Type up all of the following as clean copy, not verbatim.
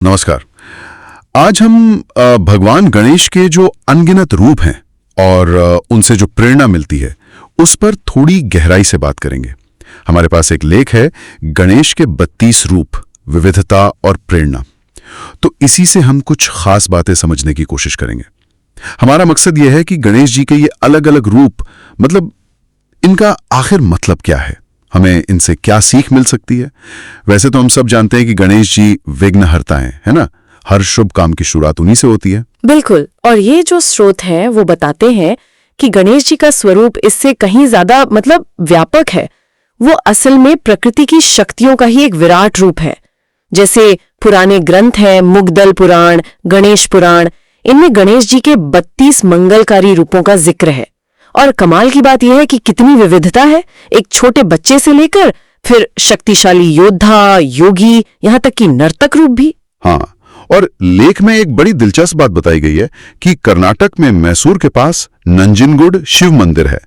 नमस्कार। आज हम भगवान गणेश के जो अनगिनत रूप हैं और उनसे जो प्रेरणा मिलती है उस पर थोड़ी गहराई से बात करेंगे। हमारे पास एक लेख है, गणेश के 32 रूप, विविधता और प्रेरणा। तो इसी से हम कुछ खास बातें समझने की कोशिश करेंगे। हमारा मकसद यह है कि गणेश जी के ये अलग अलग रूप, मतलब इनका आखिर मतलब क्या है, हमें इनसे क्या सीख मिल सकती है। वैसे तो हम सब जानते हैं कि गणेश जी विघ्नहर्ता हैं, है ना। हर शुभ काम की शुरुआत उन्हीं से होती है। बिल्कुल। और ये जो स्रोत है वो बताते हैं कि गणेश जी का स्वरूप इससे कहीं ज्यादा व्यापक है। वो असल में प्रकृति की शक्तियों का ही एक विराट रूप है। जैसे पुराने ग्रंथ हैं, मुग्दल पुराण, गणेश पुराण, इनमें गणेश जी के 32 मंगलकारी रूपों का जिक्र है। और कमाल की बात यह है कि कितनी विविधता है, एक छोटे बच्चे से लेकर फिर शक्तिशाली योद्धा, योगी, यहाँ तक कि नर्तक रूप भी। हाँ, और लेख में एक बड़ी दिलचस्प बात बताई गई है कि कर्नाटक में मैसूर के पास नंजनगुड शिव मंदिर है।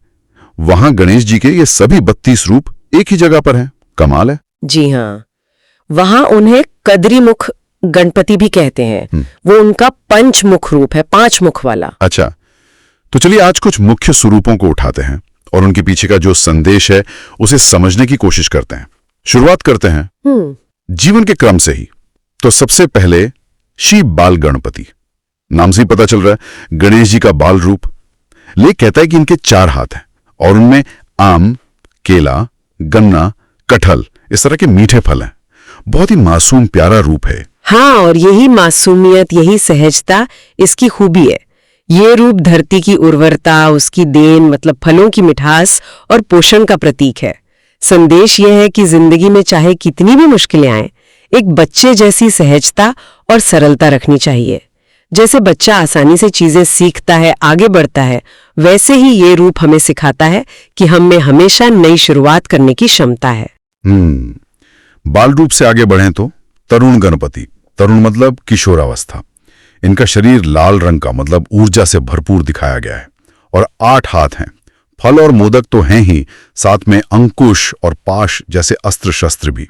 वहां गणेश जी के ये सभी 32 रूप एक ही जगह पर हैं। कमाल है। जी हाँ, वहां उन्हें कद्रीमुख गणपति भी कहते हैं। वो उनका पंचमुख रूप है, 5 मुख वाला। अच्छा, तो चलिए आज कुछ मुख्य स्वरूपों को उठाते हैं और उनके पीछे का जो संदेश है उसे समझने की कोशिश करते हैं। शुरुआत करते हैं जीवन के क्रम से ही। तो सबसे पहले श्री बाल गणपति, नाम से ही पता चल रहा है गणेश जी का बाल रूप। लेख कहता है कि इनके 4 हाथ हैं और उनमें आम, केला, गन्ना, कटहल, इस तरह के मीठे फल हैं। बहुत ही मासूम प्यारा रूप है। हाँ, और यही मासूमियत, यही सहजता इसकी खूबी है। ये रूप धरती की उर्वरता, उसकी देन, फलों की मिठास और पोषण का प्रतीक है। संदेश यह है कि जिंदगी में चाहे कितनी भी मुश्किलें आएं, एक बच्चे जैसी सहजता और सरलता रखनी चाहिए। जैसे बच्चा आसानी से चीजें सीखता है, आगे बढ़ता है, वैसे ही ये रूप हमें सिखाता है कि हम में हमेशा नई शुरुआत करने की क्षमता है। बाल रूप से आगे बढ़ें तो तरुण गणपति, तरुण मतलब किशोरावस्था। इनका शरीर लाल रंग का, ऊर्जा से भरपूर दिखाया गया है और 8 हाथ हैं। फल और मोदक तो हैं ही, साथ में अंकुश और पाश जैसे अस्त्र शस्त्र भी।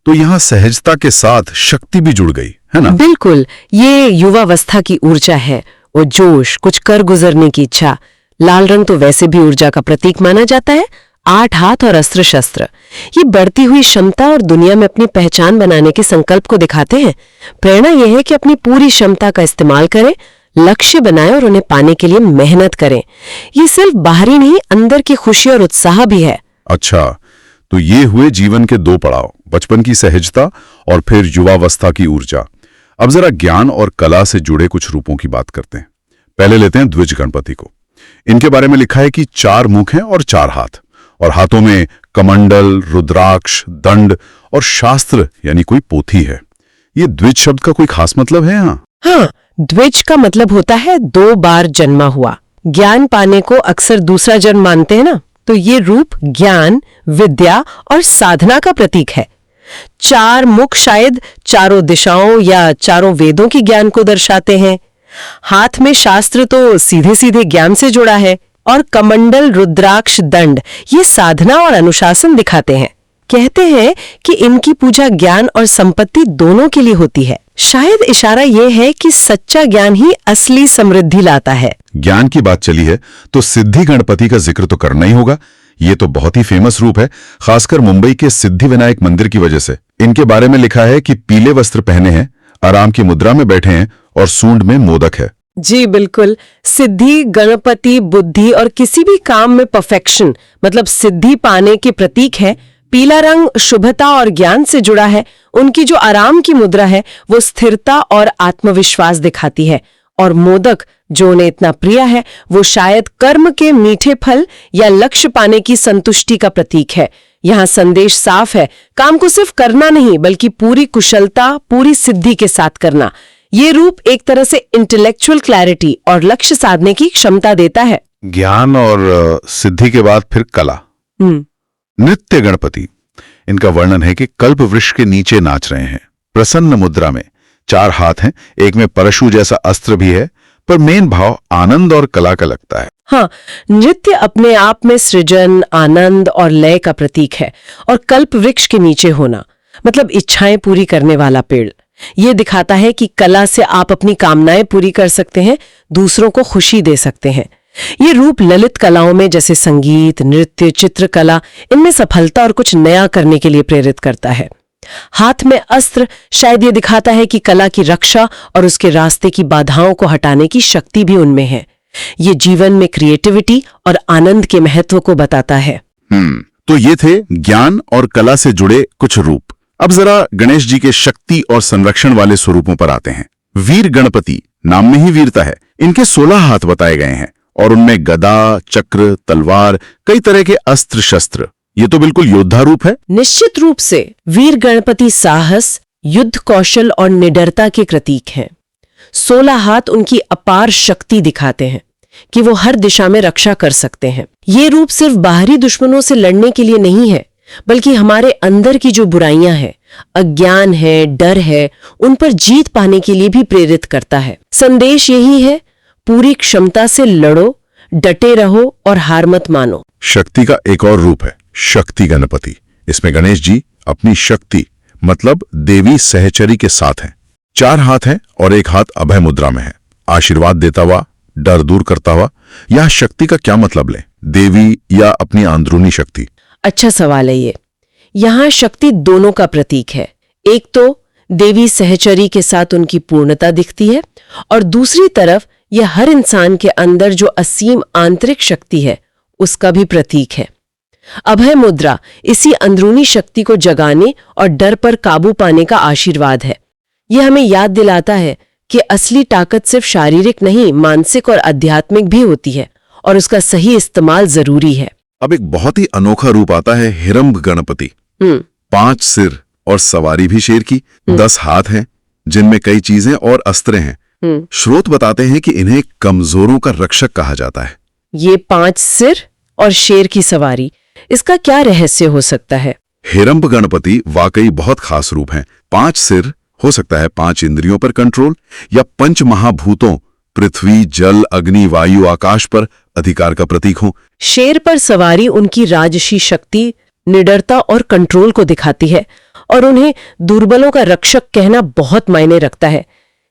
तो यहाँ सहजता के साथ शक्ति भी जुड़ गई, है ना। बिल्कुल, ये युवावस्था की ऊर्जा है, वो जोश, कुछ कर गुजरने की इच्छा। लाल रंग तो वैसे भी ऊर्जा का प्रतीक माना जाता है। 8 हाथ और अस्त्र शस्त्र, ये बढ़ती हुई क्षमता और दुनिया में अपनी पहचान बनाने के संकल्प को दिखाते हैं। प्रेरणा यह है कि अपनी पूरी क्षमता का इस्तेमाल करें, लक्ष्य बनाएं और उन्हें पाने के लिए मेहनत करें। ये सिर्फ बाहरी नहीं, अंदर की खुशी और उत्साह भी है। अच्छा, तो ये हुए जीवन के 2 पड़ाव, बचपन की सहजता और फिर युवावस्था की ऊर्जा। अब जरा ज्ञान और कला से जुड़े कुछ रूपों की बात करते हैं। पहले लेते हैं द्विज गणपति को। इनके बारे में लिखा है कि 4 मुख हैं और 4 हाथ, और हाथों में कमंडल, रुद्राक्ष, दंड और शास्त्र यानी कोई पोथी है। ये द्विज शब्द का कोई खास मतलब है यहाँ? हाँ, द्विज का मतलब होता है 2 बार जन्मा हुआ। ज्ञान पाने को अक्सर दूसरा जन्म मानते हैं ना, तो ये रूप ज्ञान, विद्या और साधना का प्रतीक है। 4 मुख शायद चारों दिशाओं या चारों वेदों की ज्ञान को दर्शाते हैं। हाथ में शास्त्र तो सीधे सीधे ज्ञान से जुड़ा है, और कमंडल, रुद्राक्ष, दंड ये साधना और अनुशासन दिखाते हैं। कहते हैं कि इनकी पूजा ज्ञान और संपत्ति दोनों के लिए होती है। शायद इशारा यह है कि सच्चा ज्ञान ही असली समृद्धि लाता है। ज्ञान की बात चली है तो सिद्धि गणपति का जिक्र तो करना ही होगा। ये तो बहुत ही फेमस रूप है, खासकर मुंबई के सिद्धि विनायक मंदिर की वजह से। इनके बारे में लिखा है कि पीले वस्त्र पहने हैं, आराम की मुद्रा में बैठे हैं और सूंड में मोदक है। जी बिल्कुल, सिद्धि गणपति बुद्धि और किसी भी काम में परफेक्शन, सिद्धि पाने के प्रतीक है। पीला रंग शुभता और ज्ञान से जुड़ा है। उनकी जो आराम की मुद्रा है वो स्थिरता और आत्मविश्वास दिखाती है। और मोदक जो उन्हें इतना प्रिय है, वो शायद कर्म के मीठे फल या लक्ष्य पाने की संतुष्टि का प्रतीक है। यहाँ संदेश साफ है, काम को सिर्फ करना नहीं बल्कि पूरी कुशलता, पूरी सिद्धि के साथ करना। ये रूप एक तरह से इंटेलेक्चुअल क्लैरिटी और लक्ष्य साधने की क्षमता देता है। ज्ञान और सिद्धि के बाद फिर कला। नृत्य गणपति, इनका वर्णन है कि कल्प वृक्ष के नीचे नाच रहे हैं, प्रसन्न मुद्रा में। 4 हाथ हैं, एक में परशु जैसा अस्त्र भी है, पर मेन भाव आनंद और कला का लगता है। हाँ, नृत्य अपने आप में सृजन, आनंद और लय का प्रतीक है। और कल्प वृक्ष के नीचे होना, इच्छाएं पूरी करने वाला पेड़। ये दिखाता है कि कला से आप अपनी कामनाएं पूरी कर सकते हैं, दूसरों को खुशी दे सकते हैं। ये रूप ललित कलाओं में जैसे संगीत, नृत्य, चित्रकला, इनमें सफलता और कुछ नया करने के लिए प्रेरित करता है। हाथ में अस्त्र शायद ये दिखाता है कि कला की रक्षा और उसके रास्ते की बाधाओं को हटाने की शक्ति भी उनमें है। ये जीवन में क्रिएटिविटी और आनंद के महत्व को बताता है। तो ये थे ज्ञान और कला से जुड़े कुछ रूप। अब जरा गणेश जी के शक्ति और संरक्षण वाले स्वरूपों पर आते हैं। वीर गणपति, नाम में ही वीरता है। इनके 16 हाथ बताए गए हैं और उनमें गदा, चक्र, तलवार, कई तरह के अस्त्र शस्त्र। ये तो बिल्कुल योद्धा रूप है। निश्चित रूप से वीर गणपति साहस, युद्ध कौशल और निडरता के प्रतीक हैं। 16 हाथ उनकी अपार शक्ति दिखाते हैं कि वो हर दिशा में रक्षा कर सकते हैं। ये रूप सिर्फ बाहरी दुश्मनों से लड़ने के लिए नहीं है, बल्कि हमारे अंदर की जो बुराइयां हैं, अज्ञान है, डर है, उन पर जीत पाने के लिए भी प्रेरित करता है। संदेश यही है, पूरी क्षमता से लड़ो, डटे रहो और हार मत मानो। शक्ति का एक और रूप है शक्ति गणपति। इसमें गणेश जी अपनी शक्ति मतलब देवी सहचरी के साथ हैं। 4 हाथ हैं और एक हाथ अभय मुद्रा में है, आशीर्वाद देता हुआ, डर दूर करता हुआ। यह शक्ति का क्या मतलब लें, देवी या अपनी अंदरूनी शक्ति? अच्छा सवाल है ये। यहाँ शक्ति दोनों का प्रतीक है। एक तो देवी सहचरी के साथ उनकी पूर्णता दिखती है, और दूसरी तरफ यह हर इंसान के अंदर जो असीम आंतरिक शक्ति है उसका भी प्रतीक है। अभय मुद्रा इसी अंदरूनी शक्ति को जगाने और डर पर काबू पाने का आशीर्वाद है। यह हमें याद दिलाता है कि असली ताकत सिर्फ शारीरिक नहीं, मानसिक और आध्यात्मिक भी होती है, और उसका सही इस्तेमाल जरूरी है। अब एक बहुत ही अनोखा रूप आता है हिरंब गणपति। 5 सिर और सवारी भी शेर की। 10 हाथ हैं जिनमें कई चीजें और अस्त्र हैं। स्रोत बताते हैं कि इन्हें कमजोरों का रक्षक कहा जाता है। ये 5 सिर और शेर की सवारी, इसका क्या रहस्य हो सकता है? हिरंब गणपति वाकई बहुत खास रूप हैं। 5 सिर हो सकता है 5 इंद्रियों पर कंट्रोल या 5 महाभूतों पृथ्वी, जल, अग्नि, वायु, आकाश पर अधिकार का प्रतीक हो। शेर पर सवारी उनकी राजसी शक्ति, निडरता और कंट्रोल को दिखाती है, और उन्हें दुर्बलों का रक्षक कहना बहुत मायने रखता है।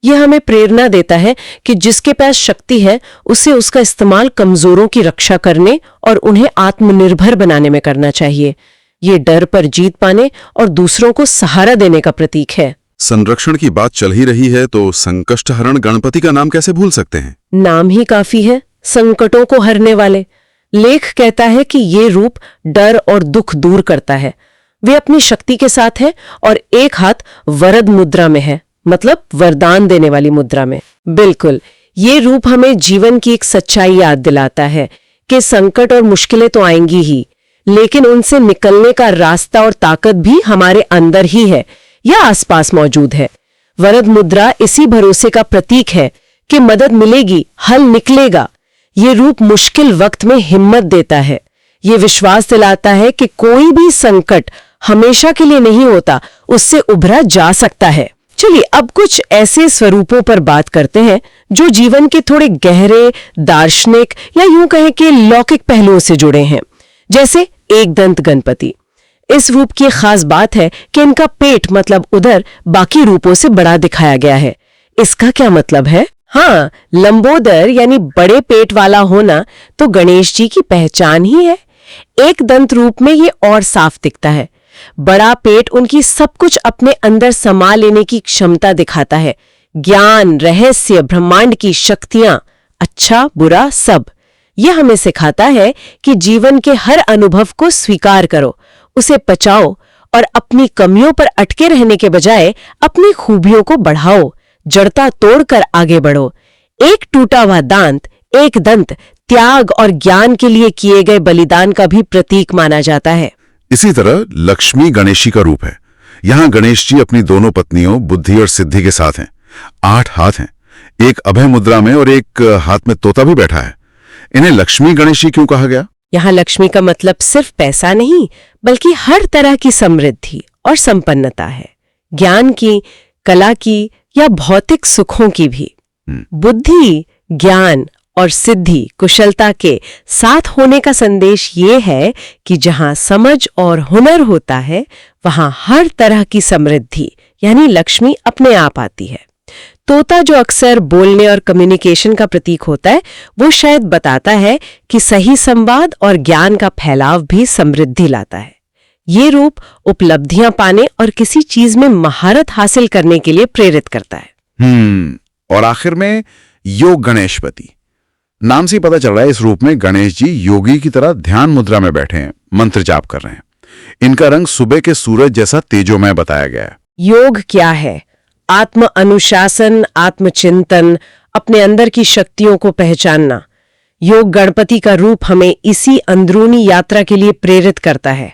यह हमें प्रेरणा देता है कि जिसके पास शक्ति है उसे उसका इस्तेमाल कमजोरों की रक्षा करने और उन्हें आत्मनिर्भर बनाने में करना चाहिए। ये डर पर जीत पाने और दूसरों को सहारा देने का प्रतीक है। संरक्षण की बात चल ही रही है तो संकष्टहरण गणपति का नाम कैसे भूल सकते हैं? नाम ही काफी है, संकटों को हरने वाले। लेख कहता है कि ये रूप डर और दुख दूर करता है। वे अपनी शक्ति के साथ है और एक हाथ वरद मुद्रा में है, मतलब वरदान देने वाली मुद्रा में। बिल्कुल, ये रूप हमें जीवन की एक सच्चाई याद दिलाता है कि संकट और मुश्किलें तो आएंगी ही, लेकिन उनसे निकलने का रास्ता और ताकत भी हमारे अंदर ही है या आसपास मौजूद है। वरद मुद्रा इसी भरोसे का प्रतीक है कि मदद मिलेगी, हल निकलेगा। ये रूप मुश्किल वक्त में हिम्मत देता है। ये विश्वास दिलाता है कि कोई भी संकट हमेशा के लिए नहीं होता, उससे उभरा जा सकता है। चलिए अब कुछ ऐसे स्वरूपों पर बात करते हैं जो जीवन के थोड़े गहरे, दार्शनिक या यूं कहें कि लौकिक पहलुओं से जुड़े हैं। जैसे एक दंत गणपति। इस रूप की खास बात है कि इनका पेट मतलब उदर बाकी रूपों से बड़ा दिखाया गया है। इसका क्या मतलब है? हाँ, लंबोदर यानी बड़े पेट वाला होना तो गणेश जी की पहचान ही है। एक दंत रूप में ये और साफ दिखता है। बड़ा पेट उनकी सब कुछ अपने अंदर समा लेने की क्षमता दिखाता है। ज्ञान, रहस्य, ब्रह्मांड की शक्तियां, अच्छा बुरा सब। यह हमें सिखाता है कि जीवन के हर अनुभव को स्वीकार करो, उसे पचाओ और अपनी कमियों पर अटके रहने के बजाय अपनी खूबियों को बढ़ाओ, जड़ता तोड़कर आगे बढ़ो। एक टूटा हुआ दांत, एक दंत, त्याग और ज्ञान के लिए किए गए बलिदान का भी प्रतीक माना जाता है। इसी तरह लक्ष्मी गणेशी का रूप है। यहाँ गणेश जी अपनी दोनों पत्नियों बुद्धि और सिद्धि के साथ हैं। 8 हाथ हैं, एक अभय मुद्रा में और एक हाथ में तोता भी बैठा है। इन्हें लक्ष्मी गणेशी क्यों कहा गया? यहाँ लक्ष्मी का मतलब सिर्फ पैसा नहीं, बल्कि हर तरह की समृद्धि और संपन्नता है। ज्ञान की, कला की या भौतिक सुखों की भी। बुद्धि, ज्ञान और सिद्धि, कुशलता के साथ होने का संदेश ये है कि जहां समझ और हुनर होता है वहां हर तरह की समृद्धि यानी लक्ष्मी अपने आप आती है। तोता जो अक्सर बोलने और कम्युनिकेशन का प्रतीक होता है, वो शायद बताता है कि सही संवाद और ज्ञान का फैलाव भी समृद्धि लाता है। ये रूप उपलब्धियां पाने और किसी चीज में महारत हासिल करने के लिए प्रेरित करता है। और आखिर में योग गणेशपति, नाम से ही पता चल रहा है इस रूप में गणेश जी योगी की तरह ध्यान मुद्रा में बैठे हैं, मंत्र जाप कर रहे हैं। इनका रंग सुबह के सूरज जैसा तेजोमय बताया गया है। योग क्या है? आत्म अनुशासन, आत्मचिंतन, अपने अंदर की शक्तियों को पहचानना। योग गणपति का रूप हमें इसी अंदरूनी यात्रा के लिए प्रेरित करता है।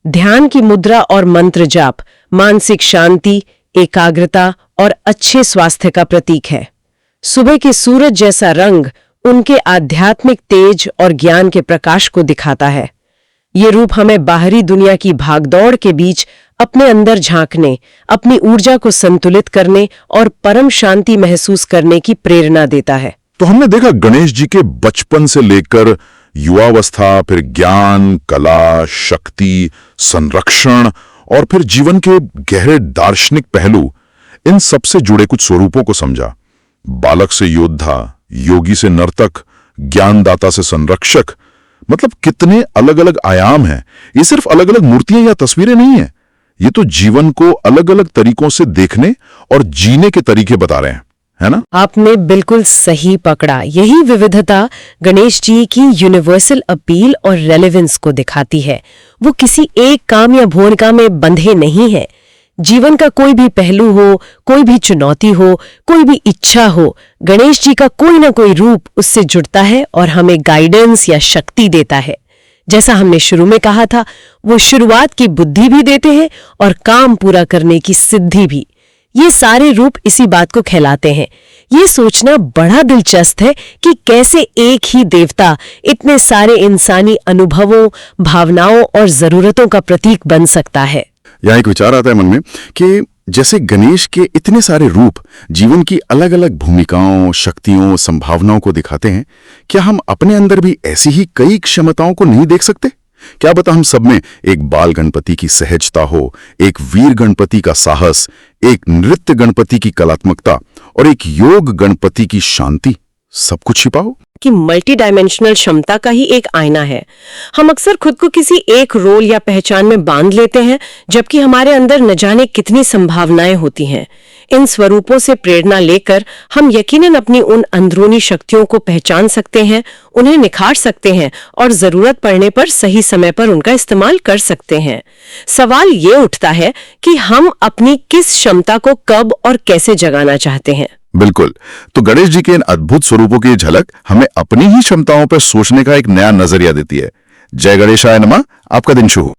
ध्यान की मुद्रा और मंत्र जाप मानसिक शांति, एकाग्रता और अच्छे स्वास्थ्य का प्रतीक है। सुबह के सूरज जैसा रंग उनके आध्यात्मिक तेज और ज्ञान के प्रकाश को दिखाता है। ये रूप हमें बाहरी दुनिया की भागदौड़ के बीच अपने अंदर झांकने, अपनी ऊर्जा को संतुलित करने और परम शांति महसूस करने की प्रेरणा देता है। तो हमने देखा गणेश जी के बचपन से लेकर युवावस्था, फिर ज्ञान, कला, शक्ति, संरक्षण और फिर जीवन के गहरे दार्शनिक पहलू, इन सबसे जुड़े कुछ स्वरूपों को समझा। बालक से योद्धा, योगी से नर्तक, ज्ञानदाता से संरक्षक, मतलब कितने अलग अलग आयाम हैं। ये सिर्फ अलग अलग मूर्तियां या तस्वीरें नहीं हैं, ये तो जीवन को अलग अलग तरीकों से देखने और जीने के तरीके बता रहे हैं, है ना? आपने बिल्कुल सही पकड़ा। यही विविधता गणेश जी की यूनिवर्सल अपील और रेलेवेंस को दिखाती है। वो किसी एक काम या भूमिका में बंधे नहीं है। जीवन का कोई भी पहलू हो, कोई भी चुनौती हो, कोई भी इच्छा हो, गणेश जी का कोई ना कोई रूप उससे जुड़ता है और हमें गाइडेंस या शक्ति देता है। जैसा हमने शुरू में कहा था, वो शुरुआत की बुद्धि भी देते हैं और काम पूरा करने की सिद्धि भी। ये सारे रूप इसी बात को कहलाते हैं। ये सोचना बड़ा दिलचस्प है कि कैसे एक ही देवता इतने सारे इंसानी अनुभवों, भावनाओं और जरूरतों का प्रतीक बन सकता है। यहाँ एक विचार आता है मन में कि जैसे गणेश के इतने सारे रूप जीवन की अलग अलग भूमिकाओं, शक्तियों, संभावनाओं को दिखाते हैं, क्या हम अपने अंदर भी ऐसी ही कई क्षमताओं को नहीं देख सकते? क्या बता हम सब में एक बाल गणपति की सहजता हो, एक वीर गणपति का साहस, एक नृत्य गणपति की कलात्मकता और एक योग गणपति की शांति, सब कुछ छिपा हो? कि मल्टी डायमेंशनल क्षमता का ही एक आईना है। हम अक्सर खुद को किसी एक रोल या पहचान में बांध लेते हैं, जबकि हमारे अंदर न जाने कितनी संभावनाएं होती हैं। इन स्वरूपों से प्रेरणा लेकर हम यकीनन अपनी उन अंदरूनी शक्तियों को पहचान सकते हैं, उन्हें निखार सकते हैं और जरूरत पड़ने पर सही समय पर उनका इस्तेमाल कर सकते हैं। सवाल ये उठता है कि हम अपनी किस क्षमता को कब और कैसे जगाना चाहते हैं। बिल्कुल। तो गणेश जी के इन अद्भुत स्वरूपों की झलक हमें अपनी ही क्षमताओं पर सोचने का एक नया नजरिया देती है। जय गणेशाय नमः। आपका दिन शुभ हो।